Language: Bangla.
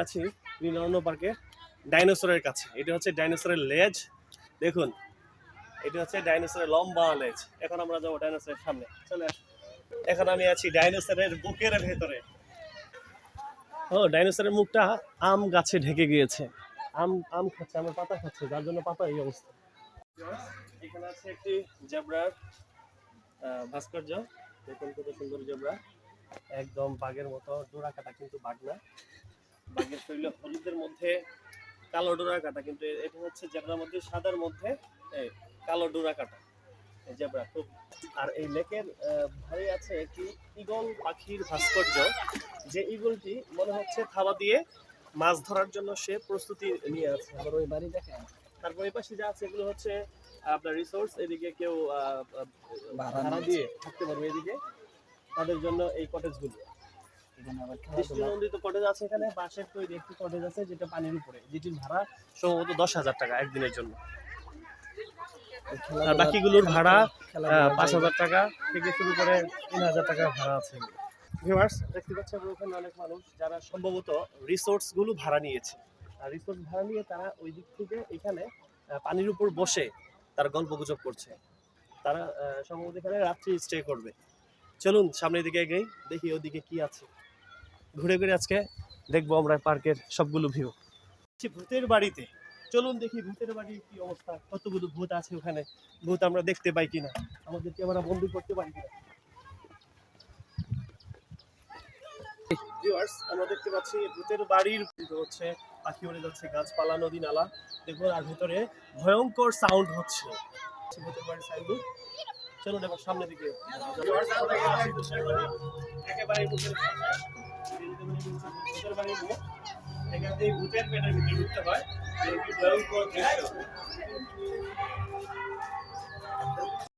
আছি অরণ্য পার্কে ডাইনোসরের কাছে। এটা হচ্ছে ডাইনোসরের লেজ, দেখুন এটা হচ্ছে ডাইনোসরের লম্বা লেজ। এখন আমরা যাবো ডাইনোসরের সামনে, চলে আসুন। এখন আমি আছি ডাইনোসরের বুকের ভেতরে। ও, ডাইনোসরের মুখটা আম গাছে ঢেকে গিয়েছে, আম আম খাচ্ছে, আমের পাতা খাচ্ছে, যার জন্য পাতা এই অবস্থা। এখানে আছে একটি জেব্রার ভাস্কর্য, দেখুন কত সুন্দর জেব্রা, একদম বাঘের মতো ডোরা কাটা, কিন্তু বাঘ না, বাঘের শরীরে হলুদের মধ্যে কালো ডোরা কাটা, কিন্তু এটা হচ্ছে জেব্রার মধ্যে সাদার মধ্যে কালো ডোরা কাটা জেব্রা খুব। আর এই লেকের ধারে আছে একটি ঈগল পাখির ভাস্কর্য, যে ঈগলটি মনে হচ্ছে থাবা দিয়ে মাছ ধরার জন্য সে প্রস্তুতি নিয়ে আছে। আবার ওই বাড়ি দেখেন, তারপর এই পাশে যা আছে এগুলো হচ্ছে আপনার রিসোর্স, এদিকে কেউ ভাড়া দিয়ে থাকতে পারবে, এদিকে তাদের জন্য এই কটেজগুলো। দৃষ্টিনন্দিত কটেজ আছে এখানে, বাঁশের তৈরি একটি কটেজ আছে যেটা পানির উপরে, যেটির ভাড়া সম্ভবত 10,000 টাকা একদিনের জন্য। আর বাকিগুলোর ভাড়া 5,000 টাকা থেকে শুরু করে 3,000 টাকা ভাড়া আছে। ভিউয়ার্স, দেখতে পাচ্ছেন ওখানে অনেক মানুষ যারা সম্ভবত রিসোর্স গুলো ভাড়া নিয়েছে, আর রিসোর্স ভাড়া নিয়ে তারা ওই দিক থেকে এখানে পানির উপর বসে তারা গল্প গুজব করছে। তারা সম্ভবত এখানে রাত্রি স্টে করবে। চলুন সামনের দিকে এগিয়ে দেখি ওদিকে কি আছে। ঘুরে ঘুরে আজকে দেখবো আমরা পার্কের সবগুলো ভিউ। ভূতের বাড়িতে চলুন দেখি ভূতের বাড়ির কি অবস্থা, কতগুলো ভূত আছে ওখানে, ভূত আমরা দেখতে পাই কিনা, আমাদেরকে আমরা বন্দি করতে পারি কিনা। আমরা দেখতে পাচ্ছি ভূতের বাড়ির হচ্ছে পাখি উড়ে যাচ্ছে, গাছপালা, নদী নালা দেখুন, আর ভেতরে ভয়ঙ্কর সাউন্ড হচ্ছে ভূতের বাড়ির সাইডে। চলুন এবার সামনের দিকে, একেবারে ভূতের বাড়ির মুখ, এখান থেকে ভূতের পেটের ভিতরে ঢুকতে হয়, ভয়ঙ্কর দৃশ্য।